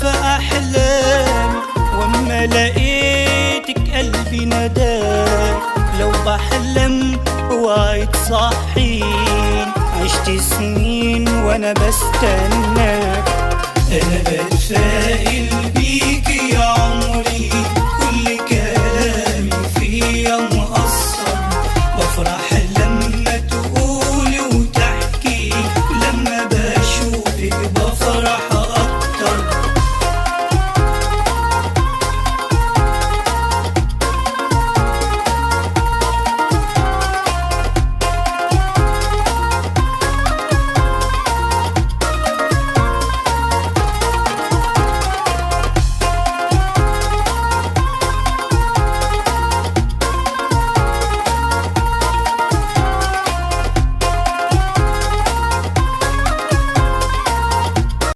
في أحلامي، وأما لقيتك قلبي نداك. لو بحلم اوعي تصحيني، عشت سنين وأنا بستناك.